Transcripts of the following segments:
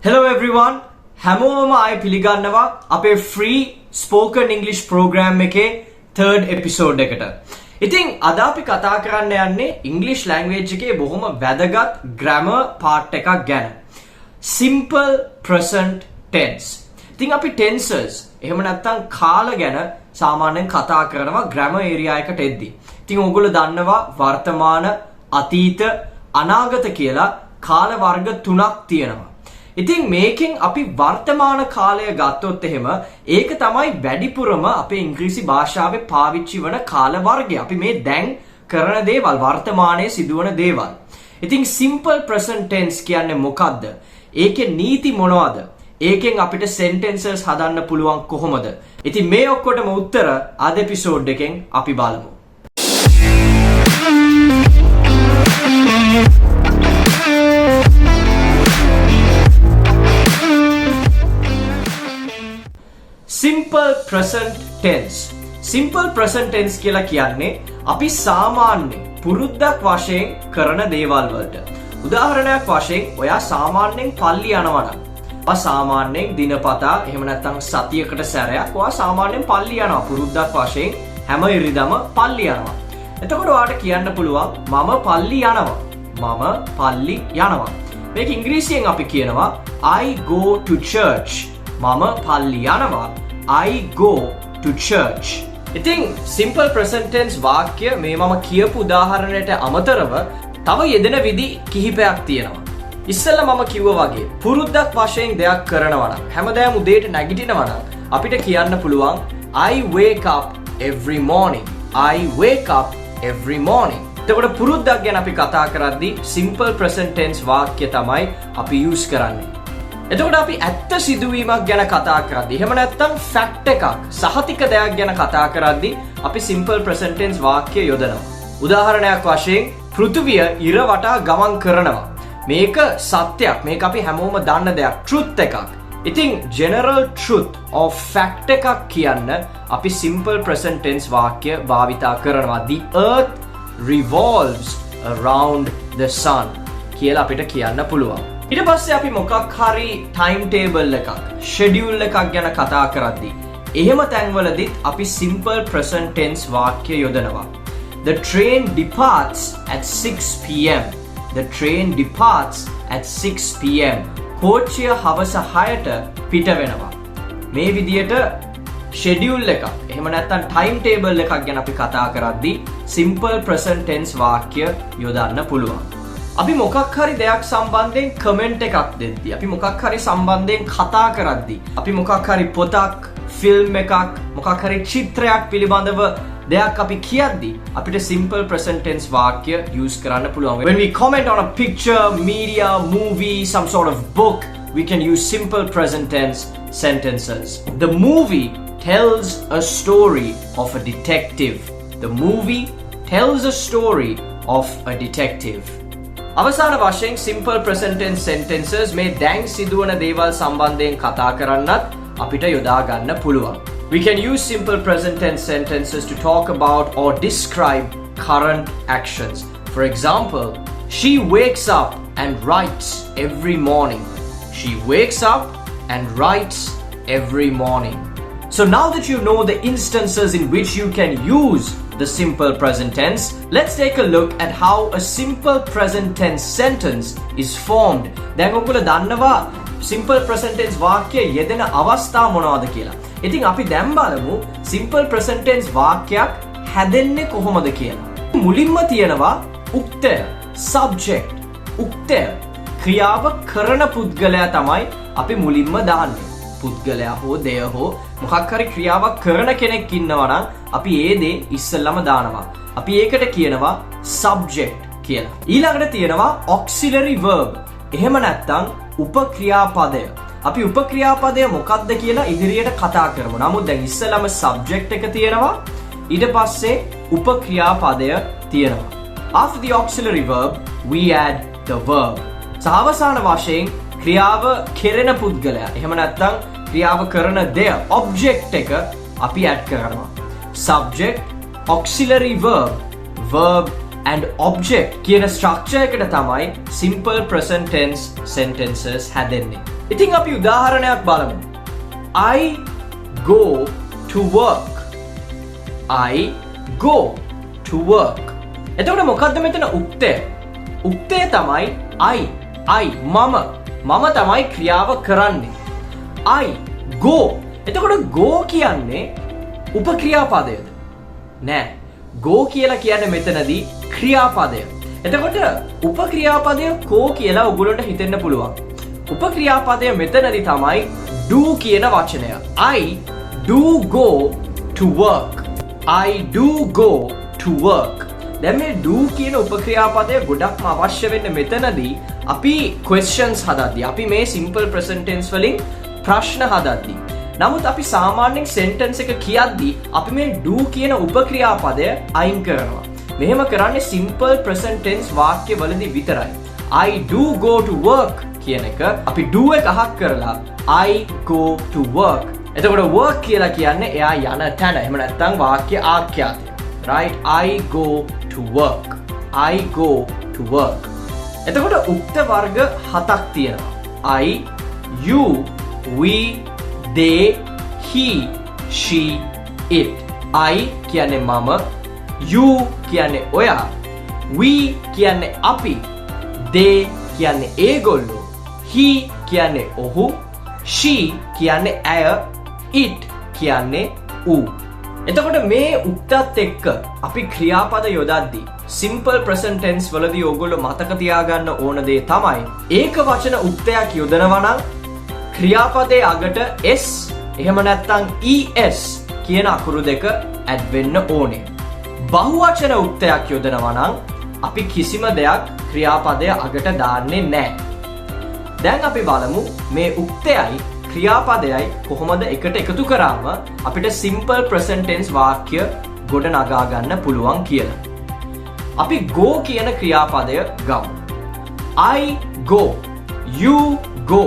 Hello everyone. හැමෝම ආයි පිළිගන්නවා අපේ free spoken English program එකේ third episode එකට. ඉතින් අද අපි කතා කරන්න යන්නේ English language එකේ බොහොම වැදගත් grammar part එකක් ගැන. Simple present tense. ඉතින් අපි tenses එහෙම නැත්නම් කාල ගැන සාමාන්‍යයෙන් කතා කරනවා grammar area එකට එද්දී. ඉතින් ඕගොල්ලෝ දන්නවා වර්තමාන, අතීත, අනාගත කියලා කාල වර්ග තුනක් තියෙනවා. ඉතින් මේකෙන් අපි වර්තමාන කාලය ගත්තොත් එහෙම ඒක තමයි වැඩිපුරම අපේ ඉංග්‍රීසි භාෂාවේ පාවිච්චි වන කාල වර්ගය. අපි මේ දැන් කරන දේවල් වර්තමානයේ සිදුවන දේවල්. ඉතින් simple present tense කියන්නේ මොකද්ද? ඒකේ නීති මොනවද? ඒකෙන් අපිට sentences හදන්න පුළුවන් කොහොමද? ඉතින් මේ ඔක්කොටම උත්තර අද එපිසෝඩ් එකෙන් අපි බලමු. Simple present tense. Simple present tense කියලා කියන්නේ අපි සාමාන්‍ය පුරුද්දක් වශයෙන් කරන දේවල් වලට. උදාහරණයක් වශයෙන් ඔයා සාමාන්‍යයෙන් පල්ලි යනවා නම් සාමාන්‍යයෙන් දිනපතා එහෙම නැත්නම් සතියකට සැරයක් ඔයා සාමාන්‍යයෙන් පල්ලි යනවා පුරුද්දක් වශයෙන් හැම ඉරිදම පල්ලි යනවා. එතකොට ඔයාට කියන්න පුළුවන් මම පල්ලි යනවා. මම පල්ලි යනවා. මේක ඉංග්‍රීසියෙන් අපි කියනවා I go to church. මම පල්ලි යනවා. I go to church. ඉතින් simple present tense වාක්‍ය මේ මම කියපු උදාහරණයට අමතරව තව යෙදෙන විදි කිහිපයක් තියෙනවා. ඉස්සෙල්ලා මම කිව්වා වගේ පුරුද්දක් වශයෙන් දෙයක් කරනවා නම් හැමදාම උදේට නැගිටිනවා නම් අපිට කියන්න පුළුවන් I wake up every morning. I wake up every morning. එතකොට පුරුද්දක් ගැන අපි කතා කරද්දී simple present tense වාක්‍ය තමයි අපි use කරන්නේ. එතකොට අපි ඇත්ත සිදුවීමක් ගැන කතා කරද්දී එහෙම නැත්නම් ෆැක්ට් එකක් සහතික දෙයක් ගැන කතා කරද්දී අපි simple present tense වාක්‍ය යොදනවා. උදාහරණයක් වශයෙන් පෘථිවිය ඉර වටා ගමන් කරනවා. මේක සත්‍යයක්. මේක අපි හැමෝම දන්න දෙයක්. truth එකක්. ඉතින් general truth or fact එකක් කියන්න අපි simple present tense වාක්‍ය භාවිතා කරනවා. The earth revolves around the sun කියලා අපිට කියන්න පුළුවන්. ඊට පස්සේ අපි මොකක් හරි timetable එකක් schedule එකක් ගැන කතා කරද්දී එහෙම තැන්වලදීත් අපි simple present tense වාක්‍ය යොදනවා. The train departs at 6 pm. The train departs at 6 pm. කෝච්චිය හවස 6ට පිට වෙනවා. මේ විදියට schedule එකක් එහෙම නැත්නම් timetable එකක් ගැන අපි කතා කරද්දී simple present tense වාක්‍ය යොදන්න පුළුවන්. අපි මොකක් හරි දෙයක් සම්බන්ධයෙන් කමෙන්ට් එකක් දෙද්දී අපි මොකක් හරි සම්බන්ධයෙන් කතා කරද්දී අපි මොකක් හරි පොතක් ෆිල්ම් එකක් මොකක් හරි චිත්‍රයක් පිළිබඳව දෙයක් අපි කියද්දී අපිට simple present tense වාක්‍ය use කරන්න පුළුවන්. When we comment on a picture, media, movie, some sort of book, we can use simple present tense sentences. The movie tells a story of a detective. The movie tells a story of a detective. අවසාන වශයෙන් simple present tense sentences මේ දැන් සිදුවන දේවල් සම්බන්ධයෙන් කතා කරන්නත් අපිට යොදා ගන්න පුළුවන්. We can use simple present tense sentences to talk about or describe current actions. For example, she wakes up and writes every morning. She wakes up and writes every morning. So now that you know the instances in which you can use the simple present tense, let's take a look at how a simple present tense sentence is formed. දැන් ඔයගොල්ලෝ දන්නවා simple present tense වාක්‍ය යෙදෙන අවස්ථා මොනවද කියලා. ඉතින් අපි දැන් බලමු simple present tense වාක්‍යයක් හැදෙන්නේ කොහොමද කියලා. මුලින්ම තියෙනවා උක්තය, subject. උක්තය ක්‍රියාව කරන පුද්ගලයා තමයි අපි මුලින්ම දාන්නේ. පුද්ගලයා හෝ දෙය හෝ මොකක් හරි ක්‍රියාවක් කරන කෙනෙක් ඉන්නවා නම් අපි ඒ දේ ඉස්සෙල්ලම දානවා. අපි ඒකට කියනවා subject කියලා. ඊළඟට තියෙනවා auxiliary verb. එහෙම නැත්නම් උපක්‍රියාපදය. අපි උපක්‍රියාපදය මොකක්ද කියලා ඉදිරියට කතා කරමු. නමුත් දැන් ඉස්සෙල්ලම subject එක තියෙනවා. ඊට පස්සේ උපක්‍රියාපදය තියෙනවා. After the auxiliary verb, we add the verb. සාවසාන වශයෙන් ක්‍රියාව කෙරෙන පුද්ගලයා එහෙම නැත්නම් ක්‍රියාව කරන දෙය object එක අපි add කරනවා. Subject, auxiliary verb, verb and object කියන structure එකට තමයි simple present tense sentences හැදෙන්නේ. ඉතින් අපි උදාහරණයක් බලමු. I go to work. I go to work. එතකොට මොකද්ද මෙතන උක්තය? උක්තය තමයි I මම තමයි ක්‍රියාව කරන්නේ. I go. එතකොට go කියන්නේ උපක්‍රියාපදයද? නෑ. go කියලා කියන්නේ මෙතනදී ක්‍රියාපදය. එතකොට උපක්‍රියාපදය කෝ කියලා ඔයගොල්ලන්ට හිතෙන්න පුළුවන්. උපක්‍රියාපදය මෙතනදී තමයි do කියන වචනය. I do go to work. I do go to work. දැන් මේ do කියන උපක්‍රියාපදය ගොඩක්ම අවශ්‍ය වෙන්නේ මෙතනදී අපි questions හදද්දී. අපි මේ simple present tense වලින් ප්‍රශ්න හදද්දී. නමුත් අපි සාමාන්‍යයෙන් sentence එක කියද්දී අපි මේ do කියන උපක්‍රියාපදය අයින් කරනවා. මෙහෙම කරන්නේ simple present tense වාක්‍ය වලදී විතරයි. I do go to work කියන එක අපි do එක අහක් කරලා I go to work. එතකොට work කියලා කියන්නේ එයා යන තැන. එහෙම නැත්නම් වාක්‍ය ආඛ්‍යාතය. Right? I go to work. I go to work. එතකොට උක්ත වර්ග 7ක් තියෙනවා. I, you, we, they, he, she, it. I කියන්නේ මම, you කියන්නේ ඔයා, we කියන්නේ අපි, they කියන්නේ ඒගොල්ලෝ, he කියන්නේ ඔහු, she කියන්නේ ඇය, it කියන්නේ ඌ. එතකොට මේ උක්තත් එක්ක අපි ක්‍රියාපද යොදද්දී simple present tense වලදී ඕගොල්ලෝ මතක තියාගන්න ඕන දේ තමයි ඒක වචන උක්තයක් යොදනවා නම් ක්‍රියාපදයේ අගට s එහෙම නැත්නම් es කියන අකුරු දෙක ඇඩ් වෙන්න ඕනේ. බහුවචන උක්තයක් යොදනවා නම් අපි කිසිම දෙයක් ක්‍රියාපදයේ අගට දාන්නේ නැහැ. දැන් අපි බලමු මේ උක්තයයි ක්‍රියාපදයයි කොහොමද එකට එකතු කරාම අපිට simple present tense වාක්‍ය ගොඩ නගා ගන්න පුළුවන් කියලා. අපි go කියන ක්‍රියාපදය ගමු. I go, you go,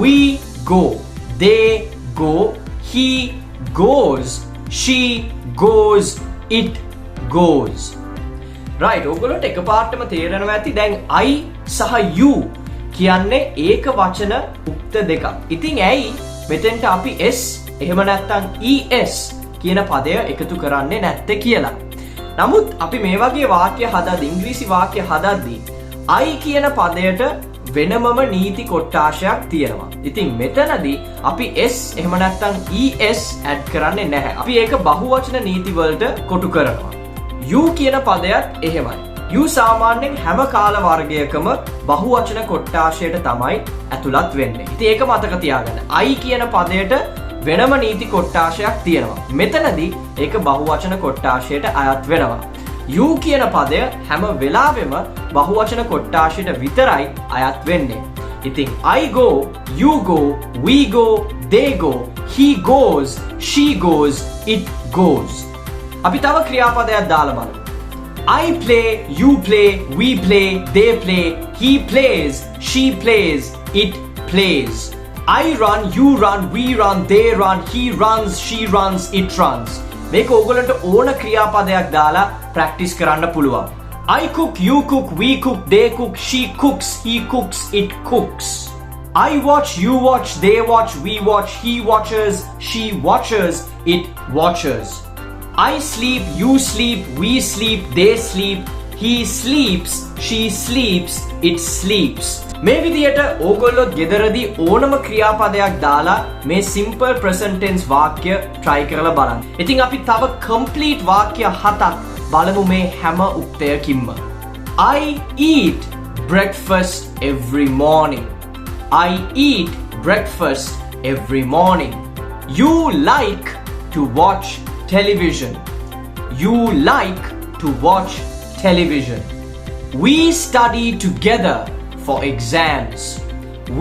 we go, they go, he goes, she goes, it goes. Right, ඔයගොල්ලන්ට එකපාරටම තේරෙනවා ඇති දැන් I සහ you කියන්නේ ඒක වචන උක්ත දෙකක්. ඉතින් ඇයි මෙතෙන්ට අපි s එහෙම නැත්නම් es කියන පදය එකතු කරන්නේ නැත්තේ කියලා. නමුත් අපි මේ වගේ වාක්‍ය හදද්දී ඉංග්‍රීසි වාක්‍ය හදද්දී I කියන පදයට වෙනමම නීති කොටාශයක් තියෙනවා. ඉතින් මෙතනදී අපි s එහෙම නැත්නම් es ඇඩ් කරන්නේ නැහැ. අපි ඒක බහුවචන නීති වලට කොටු කරනවා. you කියන පදයට එහෙමයි. you සාමාන්‍යයෙන් හැම කාල වර්ගයකම බහුවචන කොටාශයට තමයි ඇතුළත් වෙන්නේ. ඉතින් ඒක මතක තියාගන්න. I කියන පදයට වෙනම නීති කොටාශයක් තියෙනවා. මෙතනදී ඒක බහුවචන කොටාශයට අයත් වෙනවා. you කියන පදය හැම වෙලාවෙම බහුවචන කොටාශයට විතරයි අයත් වෙන්නේ. ඉතින් I go, you go, we go, they go, he goes, she goes, it goes. අපි තව ක්‍රියාපදයක් දාලා බලමු. I play, you play, we play, they play, he plays, she plays, it plays. I run, you run, we run, they run, he runs, she runs, it runs. මේක ඕගොල්ලන්ට ඕන ක්‍රියාපදයක් දාලා practice කරන්න පුළුවන්. I cook, you cook, we cook, they cook, she cooks, he cooks, it cooks. I watch, you watch, they watch, we watch, he watches, she watches, it watches. I sleep, you sleep, we sleep, they sleep, he sleeps, she sleeps, it sleeps. මේ විදියට ඕගොල්ලෝ ගෙදරදී ඕනම ක්‍රියාපදයක් දාලා මේ simple present tense වාක්‍ය try කරලා බලන්න. ඉතින් අපි තව complete වාක්‍ය 7ක් බලමු මේ හැම උක්තයකින්ම. I eat breakfast every morning. I eat breakfast every morning. You like to watch television. You like to watch television. We study together for exams.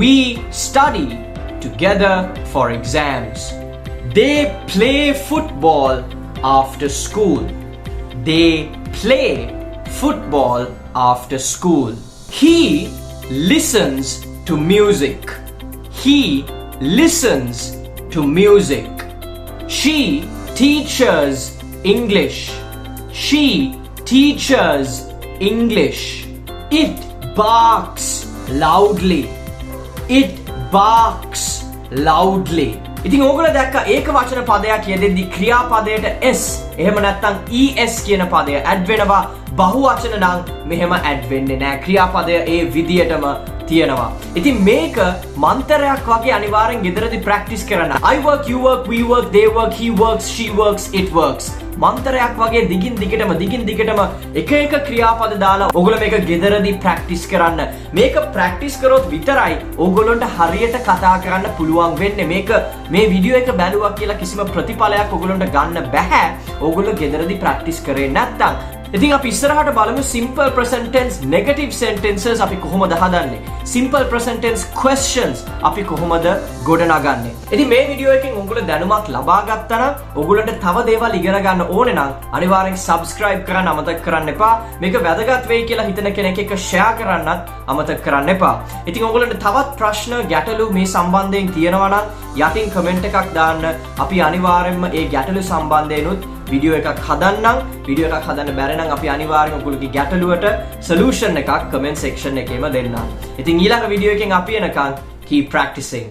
We study together for exams. They play football after school. They play football after school. He listens to music. He listens to music. She teaches English. She teaches English. It barks loudly. It barks loudly. ඉතින් ඕගොල්ලෝ දැක්ක ඒක වචන පදයක් යෙදෙද්දි ක්‍රියාපදයට s එහෙම නැත්නම් es කියන පදය ඇඩ් වෙනවා. බහුවචන නම් මෙහෙම ඇඩ් වෙන්නේ නැහැ. ක්‍රියාපදය ඒ විදියටම තියෙනවා. ඉතින් මේක මන්තරයක් වගේ අනිවාර්යෙන් ගෙදරදී ප්‍රැක්ටිස් කරන්න. I work, you work, we work, they work, he works, she works, it works. මන්තරයක් වගේ දිගින් දිගටම එක එක ක්‍රියාපද දාලා ඕගොල්ලෝ මේක ගෙදරදී ප්‍රැක්ටිස් කරන්න. මේක ප්‍රැක්ටිස් කරොත් විතරයි ඕගොල්ලන්ට හරියට කතා කරන්න පුළුවන් වෙන්නේ. මේක මේ වීඩියෝ එක බැලුවා කියලා කිසිම ප්‍රතිඵලයක් ඕගොල්ලන්ට ගන්න බෑ. ඕගොල්ලෝ ගෙදරදී ප්‍රැක්ටිස් කරේ නැත්තම්. ඉතින් අපි ඉස්සරහට බලමු simple present tense negative sentences අපි කොහොමද හදන්නේ. simple present tense questions අපි කොහොමද ගොඩනගන්නේ. ඉතින් මේ වීඩියෝ එකෙන් ඔයගොල්ලෝ දැනුමක් ලබා ගත්තා නම් ඔයගොල්ලන්ට තව දේවල් ඉගෙන ගන්න ඕනේ නම් අනිවාර්යෙන් subscribe කරන්න අමතක කරන්න එපා. මේක වැදගත් වෙයි කියලා හිතන කෙනෙක් එක්ක share කරන්නත් අමතක කරන්න එපා. ඉතින් ඔයගොල්ලන්ට තවත් ප්‍රශ්න ගැටලු මේ සම්බන්ධයෙන් තියෙනවා නම් යටින් comment එකක් දාන්න. අපි අනිවාර්යෙන්ම ඒ ගැටලු සම්බන්ධයෙන්ුත් වීඩියෝ එකක් හදන්නම්. වීඩියෝ එකක් හදන්න බැරි නම් අපි අනිවාර්යෙන් ඔයගොල්ලෝගේ ගැටලුවට solution එකක් comment section එකේම දෙන්නම්. ඉතින් ඊළඟ වීඩියෝ එකෙන් අපි එනකන් keep practicing.